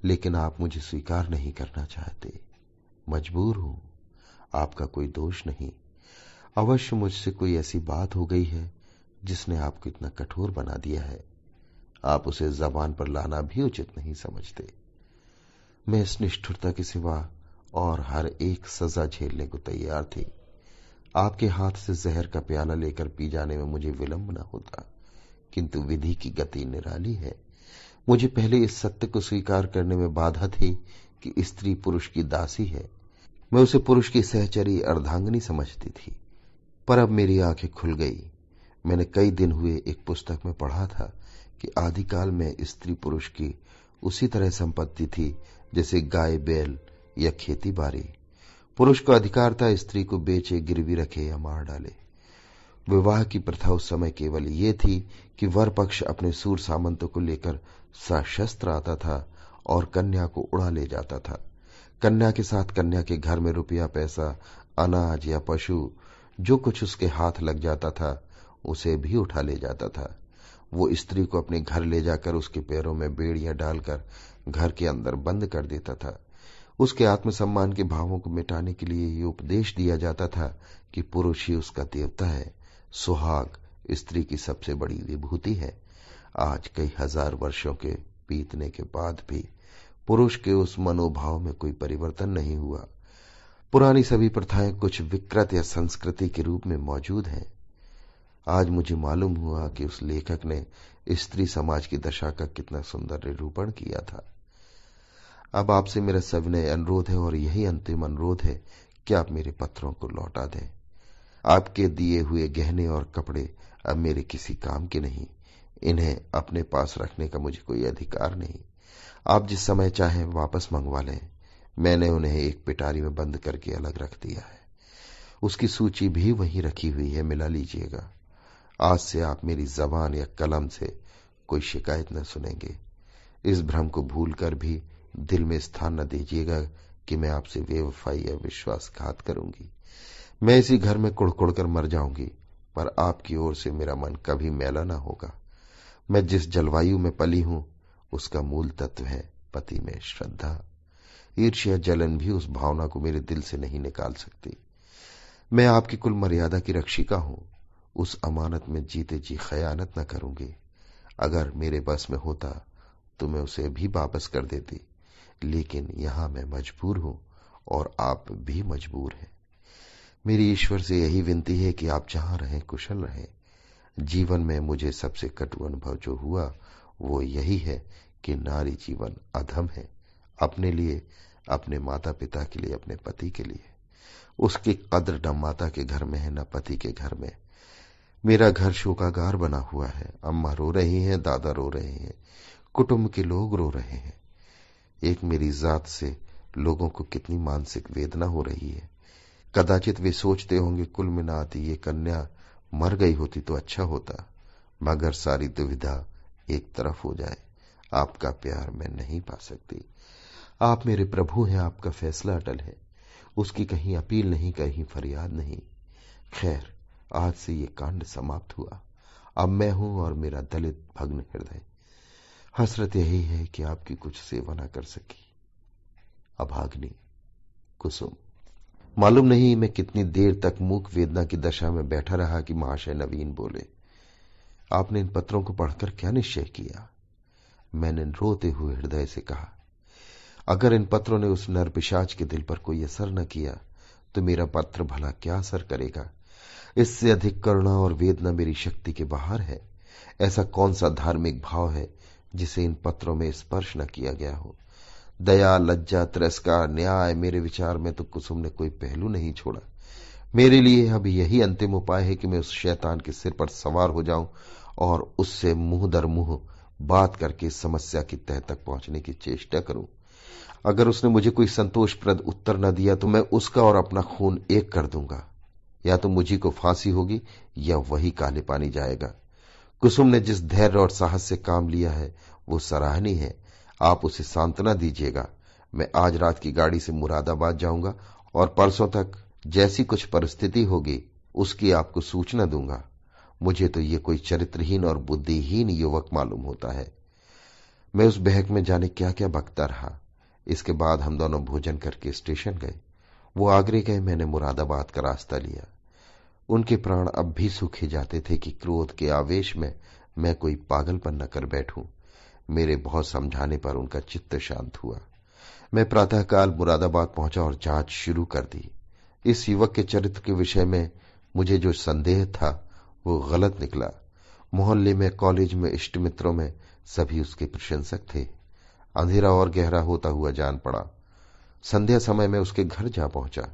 लेकिन आप मुझे स्वीकार नहीं करना चाहते। मजबूर हूं। आपका कोई दोष नहीं। अवश्य मुझसे कोई ऐसी बात हो गई है जिसने आपको इतना कठोर बना दिया है। आप उसे जबान पर लाना भी उचित नहीं समझते। मैं इस निष्ठुरता के सिवा और हर एक सजा झेलने को तैयार थी। आपके हाथ से जहर का प्याला लेकर पी जाने में मुझे विलंब न होता, किंतु विधि की गति निराली है। मुझे पहले इस सत्य को स्वीकार करने में बाधा थी कि स्त्री पुरुष की दासी है। मैं उसे पुरुष की सहचरी अर्धांगिनी समझती थी, पर अब मेरी आंखें खुल गई। मैंने कई दिन हुए एक पुस्तक में पढ़ा था कि आदिकाल में स्त्री पुरुष की उसी तरह संपत्ति थी जैसे गाय बैल या खेती बाड़ी। पुरुष को अधिकार था स्त्री को बेचे, गिरवी रखे या मार डाले। विवाह की प्रथा उस समय केवल ये थी कि वर पक्ष अपने सूर सामंतों को लेकर सशस्त्र आता था और कन्या को उड़ा ले जाता था। कन्या के साथ कन्या के घर में रुपया पैसा, अनाज या पशु जो कुछ उसके हाथ लग जाता था उसे भी उठा ले जाता था। वो स्त्री को अपने घर ले जाकर उसके पैरों में बेड़ियां डालकर घर के अंदर बंद कर देता था। उसके आत्मसम्मान के भावों को मिटाने के लिए ये उपदेश दिया जाता था कि पुरुष ही उसका देवता है। सुहाग स्त्री की सबसे बड़ी विभूति है। आज कई हजार वर्षों के बीतने के बाद भी पुरुष के उस मनोभाव में कोई परिवर्तन नहीं हुआ। पुरानी सभी प्रथाएं कुछ विकृत या संस्कृति के रूप में मौजूद हैं। आज मुझे मालूम हुआ कि उस लेखक ने स्त्री समाज की दशा का कितना सुंदर निरूपण किया था। अब आपसे मेरा सविनय अनुरोध है और यही अंतिम अनुरोध है कि आप मेरे पत्रों को लौटा दें। आपके दिए हुए गहने और कपड़े अब मेरे किसी काम के नहीं। इन्हें अपने पास रखने का मुझे कोई अधिकार नहीं। आप जिस समय चाहें वापस मंगवा लें। मैंने उन्हें एक पिटारी में बंद करके अलग रख दिया है। उसकी सूची भी वहीं रखी हुई है, मिला लीजिएगा। आज से आप मेरी जबान या कलम से कोई शिकायत न सुनेंगे। इस भ्रम को भूलकर भी दिल में स्थान न दीजिएगा कि मैं आपसे बेवफाई या विश्वासघात करूंगी। मैं इसी घर में कुड़कुड़ कर मर जाऊंगी, पर आपकी ओर से मेरा मन कभी मैला न होगा। मैं जिस जलवायु में पली हूं उसका मूल तत्व है पति में श्रद्धा। ईर्ष्या जलन भी उस भावना को मेरे दिल से नहीं निकाल सकती। मैं आपकी कुल मर्यादा की रक्षिका हूं। उस अमानत में जीते जी खयानत न करूंगी। अगर मेरे बस में होता तो मैं उसे भी वापस कर देती, लेकिन यहां मैं मजबूर हूं और आप भी मजबूर हैं। मेरी ईश्वर से यही विनती है कि आप जहां रहें कुशल रहें। जीवन में मुझे सबसे कटु अनुभव जो हुआ वो यही है कि नारी जीवन अधम है, अपने लिए, अपने माता पिता के लिए, अपने पति के लिए। उसकी कद्र न माता के घर में है न पति के घर में। मेरा घर शोकागार बना हुआ है। अम्मा रो रही हैं, दादा रो रहे हैं, कुटुंब के लोग रो रहे हैं। एक मेरी जात से लोगों को कितनी मानसिक वेदना हो रही है। कदाचित वे सोचते होंगे कुल मिलाती ये कन्या मर गई होती तो अच्छा होता, मगर सारी दुविधा एक तरफ हो जाए, आपका प्यार मैं नहीं पा सकती। आप मेरे प्रभु हैं, आपका फैसला अटल है, उसकी कहीं अपील नहीं, कहीं फरियाद नहीं। खैर, आज से ये कांड समाप्त हुआ। अब मैं हूं और मेरा दलित भग्न हृदय। हसरत यही है कि आपकी कुछ सेवा न कर सकी। अभाग्नि कुसुम। मालूम नहीं मैं कितनी देर तक मूक वेदना की दशा में बैठा रहा कि महाशय नवीन बोले, आपने इन पत्रों को पढ़कर क्या निश्चय किया? मैंने रोते हुए हृदय से कहा, अगर इन पत्रों ने उस नर पिशाच के दिल पर कोई असर न किया तो मेरा पत्र भला क्या असर करेगा? इससे अधिक करुणा और वेदना मेरी शक्ति के बाहर है। ऐसा कौन सा धार्मिक भाव है जिसे इन पत्रों में स्पर्श न किया गया हो? दया, लज्जा, तिरस्कार, न्याय, मेरे विचार में तो कुसुम ने कोई पहलू नहीं छोड़ा। मेरे लिए अब यही अंतिम उपाय है कि मैं उस शैतान के सिर पर सवार हो जाऊं और उससे मुंह दर मुंह बात करके समस्या की तह तक पहुंचने की चेष्टा करूं। अगर उसने मुझे कोई संतोषप्रद उत्तर न दिया तो मैं उसका और अपना खून एक कर दूंगा। या तो मुझी को फांसी होगी या वही काले पानी जाएगा। कुसुम ने जिस धैर्य और साहस से काम लिया है वो सराहनीय है। आप उसे सांत्वना दीजिएगा। मैं आज रात की गाड़ी से मुरादाबाद जाऊंगा और परसों तक जैसी कुछ परिस्थिति होगी उसकी आपको सूचना दूंगा। मुझे तो ये कोई चरित्रहीन और बुद्धिहीन युवक मालूम होता है। मैं उस बहक में जाने क्या क्या बकता रहा। इसके बाद हम दोनों भोजन करके स्टेशन गए। वो आगरे गए, मैंने मुरादाबाद का रास्ता लिया। उनके प्राण अब भी सूखे जाते थे कि क्रोध के आवेश में मैं कोई पागलपन न कर बैठूं। मेरे बहुत समझाने पर उनका चित्त शांत हुआ। मैं प्रातःकाल मुरादाबाद पहुंचा और जांच शुरू कर दी। इस युवक के चरित्र के विषय में मुझे जो संदेह था वो गलत निकला। मोहल्ले में, कॉलेज में, इष्ट मित्रों में सभी उसके प्रशंसक थे। अंधेरा और गहरा होता हुआ जान पड़ा। संध्या समय में उसके घर जा पहुंचा।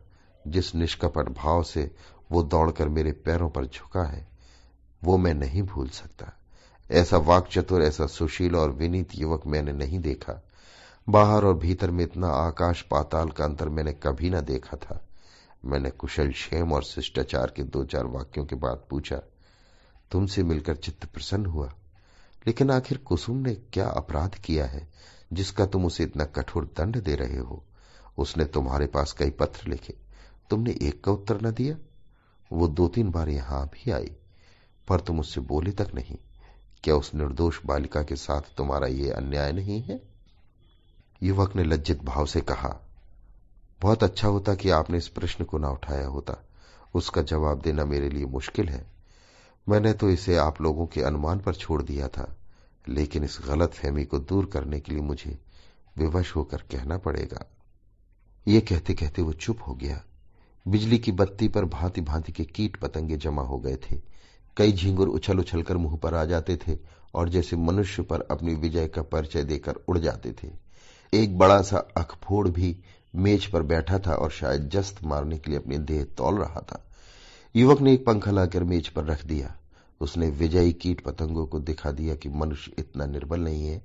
जिस निष्कपट भाव से वो दौड़कर मेरे पैरों पर झुका है वो मैं नहीं भूल सकता। ऐसा वाक्चतुर, ऐसा सुशील और विनीत युवक मैंने नहीं देखा। बाहर और भीतर में इतना आकाश पाताल का अंतर मैंने कभी न देखा था। मैंने कुशल क्षेम और शिष्टाचार के 2-4 वाक्यों के बाद पूछा, तुमसे मिलकर चित्त प्रसन्न हुआ, लेकिन आखिर कुसुम ने क्या अपराध किया है जिसका तुम उसे इतना कठोर दंड दे रहे हो? उसने तुम्हारे पास कई पत्र लिखे, तुमने एक का उत्तर न दिया। वो 2-3 बार यहां भी आई, पर तुम उससे बोले तक नहीं। क्या उस निर्दोष बालिका के साथ तुम्हारा ये अन्याय नहीं है? युवक ने लज्जित भाव से कहा, बहुत अच्छा होता कि आपने इस प्रश्न को ना उठाया होता। उसका जवाब देना मेरे लिए मुश्किल है। मैंने तो इसे आप लोगों के अनुमान पर छोड़ दिया था, लेकिन इस गलत फहमी को दूर करने के लिए मुझे विवश होकर कहना पड़ेगा। ये कहते कहते वो चुप हो गया। बिजली की बत्ती पर भांति भांति के कीट पतंगे जमा हो गए थे। कई झींगुर उछल उछल कर मुंह पर आ जाते थे और जैसे मनुष्य पर अपनी विजय का परिचय देकर उड़ जाते थे। एक बड़ा सा अखफोड़ भी मेज पर बैठा था और शायद जस्त मारने के लिए अपनी देह तौल रहा था। युवक ने एक पंखा लाकर मेज पर रख दिया। उसने विजयी कीट पतंगों को दिखा दिया कि मनुष्य इतना निर्बल नहीं है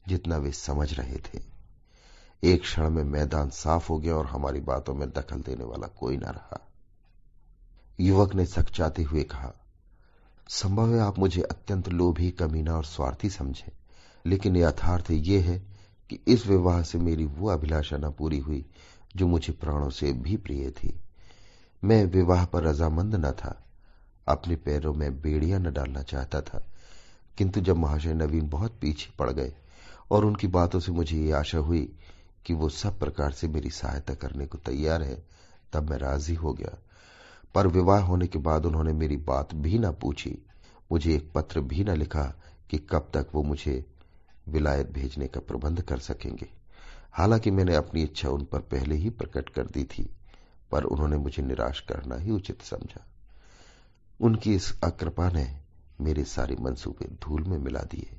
जितना वे समझ रहे थे। एक क्षण में मैदान साफ हो गया और हमारी बातों में दखल देने वाला कोई न रहा। युवक ने सकचाते हुए कहा, संभव है आप मुझे अत्यंत लोभी, कमीना और स्वार्थी समझे, लेकिन यथार्थ यह है कि इस विवाह से मेरी वो अभिलाषा न पूरी हुई जो मुझे प्राणों से भी प्रिय थी। मैं विवाह पर रजामंद न था, अपने पैरों में बेड़ियां न डालना चाहता था, किंतु जब महाशय नवीन बहुत पीछे पड़ गए और उनकी बातों से मुझे ये आशा हुई कि वो सब प्रकार से मेरी सहायता करने को तैयार है, तब मैं राजी हो गया। पर विवाह होने के बाद उन्होंने मेरी बात भी न पूछी, मुझे एक पत्र भी न लिखा कि कब तक वो मुझे विलायत भेजने का प्रबंध कर सकेंगे। हालांकि मैंने अपनी इच्छा उन पर पहले ही प्रकट कर दी थी, पर उन्होंने मुझे निराश करना ही उचित समझा। उनकी इस अकृपा ने मेरे सारे मंसूबे धूल में मिला दिए।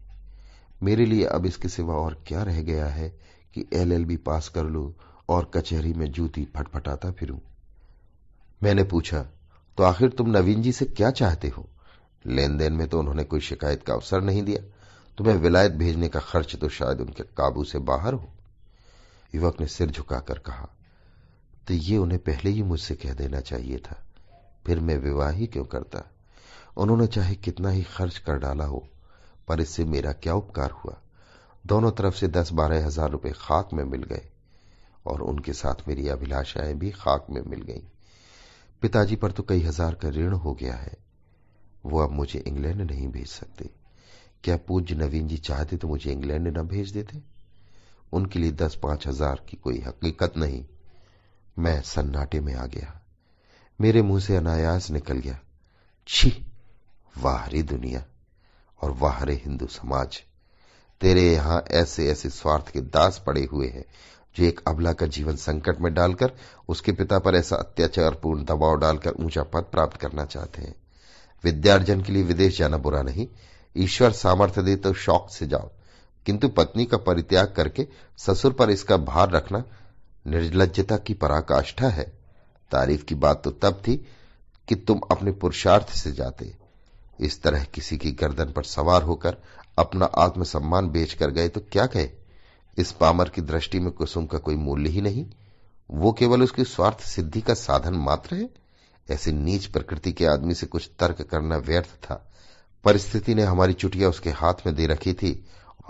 मेरे लिए अब इसके सिवा और क्या रह गया है कि LLB पास कर लूं और कचहरी में जूती फटफटाता फिरूं। मैंने पूछा, तो आखिर तुम नवीन जी से क्या चाहते हो? लेन देन में तो उन्होंने कोई शिकायत का अवसर नहीं दिया। तुम्हें विलायत भेजने का खर्च तो शायद उनके काबू से बाहर हो। युवक ने सिर झुकाकर कहा, तो ये उन्हें पहले ही मुझसे कह देना चाहिए था, फिर मैं विवाह ही क्यों करता। उन्होंने चाहे कितना ही खर्च कर डाला हो, पर इससे मेरा क्या उपकार हुआ। दोनों तरफ से 10-12 हजार रुपए खाक में मिल गए और उनके साथ मेरी अभिलाषाएं भी खाक में मिल गईं। पिताजी पर तो कई हजार का ऋण हो गया है। वो अब मुझे इंग्लैंड नहीं भेज सकते। क्या पूज्य नवीन जी चाहते तो मुझे इंग्लैंड न भेज देते? उनके लिए 10-5 हजार की कोई हकीकत नहीं। मैं सन्नाटे में आ गया। मेरे मुंह से अनायास निकल गया, छी, वाह रे दुनिया और वाह रे हिंदू समाज। तेरे यहां ऐसे ऐसे स्वार्थ के दास पड़े हुए हैं जो एक अबला का जीवन संकट में डालकर उसके पिता पर ऐसा अत्याचारपूर्ण दबाव डालकर ऊंचा पद प्राप्त करना चाहते हैं। विद्यार्जन के लिए विदेश जाना बुरा नहीं, ईश्वर सामर्थ्य दे तो शौक से जाओ, किंतु पत्नी का परित्याग करके ससुर पर इसका भार रखना निर्लज्जता की पराकाष्ठा है। तारीफ की बात तो तब थी कि तुम अपने पुरुषार्थ से जाते। इस तरह किसी की गर्दन पर सवार होकर अपना आत्मसम्मान बेचकर गए तो क्या कहे? इस पामर की दृष्टि में कुसुम का कोई मूल्य ही नहीं, वो केवल उसकी स्वार्थ सिद्धि का साधन मात्र है। ऐसे नीच प्रकृति के आदमी से कुछ तर्क करना व्यर्थ था। परिस्थिति ने हमारी चुटिया उसके हाथ में दे रखी थी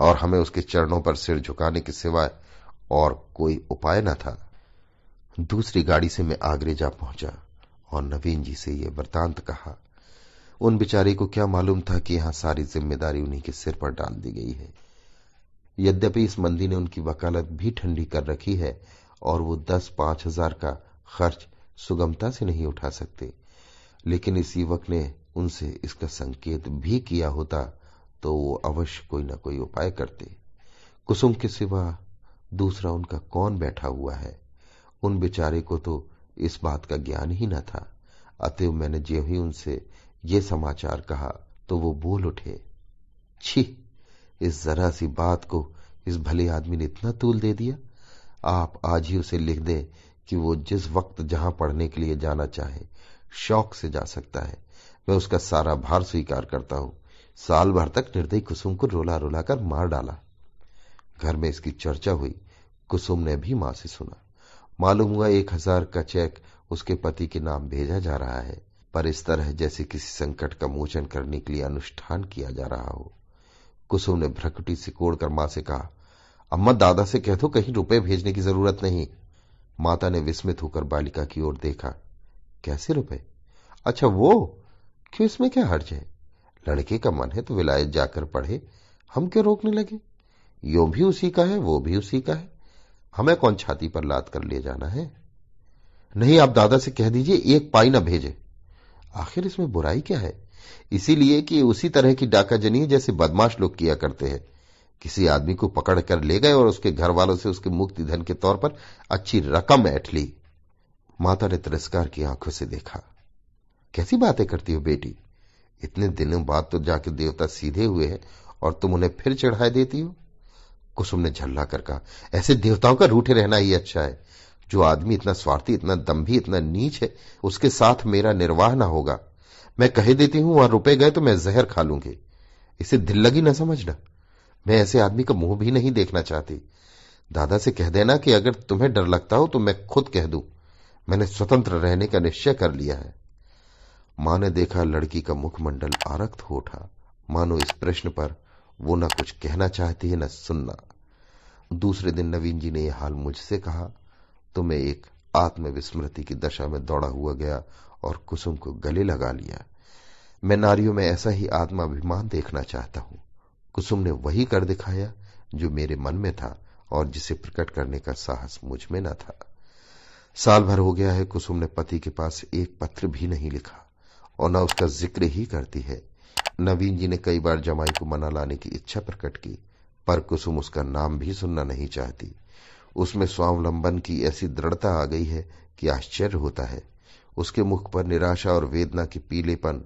और हमें उसके चरणों पर सिर झुकाने के सिवाय और कोई उपाय न था। दूसरी गाड़ी से मैं आगरे जा पहुंचा और नवीन जी से यह वृतांत कहा। उन बेचारे को क्या मालूम था कि यहां सारी जिम्मेदारी उन्हीं के सिर पर डाल दी गई है। यद्यपि इस मंदी ने उनकी वकालत भी ठंडी कर रखी है और वो 10-5 हजार का खर्च सुगमता से नहीं उठा सकते, लेकिन इस युवक ने उनसे इसका संकेत भी किया होता तो वो अवश्य कोई न कोई उपाय करते। कुसुम के सिवा दूसरा उनका कौन बैठा हुआ है? उन बेचारे को तो इस बात का ज्ञान ही न था। अतएव मैंने जो ही उनसे ये समाचार कहा तो वो बोल उठे, छी, इस जरा सी बात को इस भले आदमी ने इतना तूल दे दिया। आप आज ही उसे लिख दे कि वो जिस वक्त जहां पढ़ने के लिए जाना चाहे शौक से जा सकता है। मैं उसका सारा भार स्वीकार करता हूं। साल भर तक निर्दयी कुसुम को रोला रोला कर मार डाला। घर में इसकी चर्चा हुई। कुसुम ने भी मां से सुना। मालूम हुआ 1000 का चेक उसके पति के नाम भेजा जा रहा है, पर इस तरह जैसे किसी संकट का मोचन करने के लिए अनुष्ठान किया जा रहा हो। कुसुम ने भ्रकुटी सिकोड़कर मां से कहा, अम्मा दादा से कह दो कहीं रुपए भेजने की जरूरत नहीं। माता ने विस्मित होकर बालिका की ओर देखा। कैसे रुपए? अच्छा वो, क्यों, इसमें क्या हर्ज है? लड़के का मन है तो विलायत जाकर पढ़े, हम क्यों रोकने लगे? यो भी उसी का है, वो भी उसी का है, हमें कौन छाती पर लाद कर ले जाना है? नहीं, आप दादा से कह दीजिए 1 पाई न भेजे। आखिर इसमें बुराई क्या है? इसीलिए कि उसी तरह की डाकाजनी है जैसे बदमाश लोग किया करते हैं। किसी आदमी को पकड़ कर ले गए और उसके घर वालों से उसके मुक्ति धन के तौर पर अच्छी रकम ऐंठ ली। माता ने तिरस्कार की आंखों से देखा। कैसी बातें करती हो बेटी? इतने दिनों बाद तो जाके देवता सीधे हुए हैं और तुम उन्हें फिर चढ़ाए देती हो। कुसुम ने झल्ला कर कहा, ऐसे देवताओं का रूठे रहना ही अच्छा है। जो आदमी इतना स्वार्थी, इतना दंभी, इतना नीच है, उसके साथ मेरा निर्वाह ना होगा। मैं कह देती हूं वहां रुपए गए तो मैं जहर खा लूंगी। इसे दिल लगी न समझना। मैं ऐसे आदमी का मुंह भी नहीं देखना चाहती। दादा से कह देना कि अगर तुम्हें डर लगता हो तो मैं खुद कह दूं। मैंने स्वतंत्र रहने का निश्चय कर लिया है। मां ने देखा लड़की का मुखमंडल आरक्त हो उठा, मानो इस प्रश्न पर वो न कुछ कहना चाहती है न सुनना। दूसरे दिन नवीन जी ने यह हाल मुझसे कहा तो मैं एक आत्मविस्मृति की दशा में दौड़ा हुआ गया और कुसुम को गले लगा लिया। मैं नारियों में ऐसा ही आत्माभिमान देखना चाहता हूं। कुसुम ने वही कर दिखाया जो मेरे मन में था और जिसे प्रकट करने का साहस मुझ में न था। साल भर हो गया है कुसुम ने पति के पास एक पत्र भी नहीं लिखा और न उसका जिक्र ही करती है। नवीन जी ने कई बार जमाई को मना लाने की इच्छा प्रकट की, पर कुसुम उसका नाम भी सुनना नहीं चाहती। उसमें स्वावलंबन की ऐसी दृढ़ता आ गई है कि आश्चर्य होता है। उसके मुख पर निराशा और वेदना के पीलेपन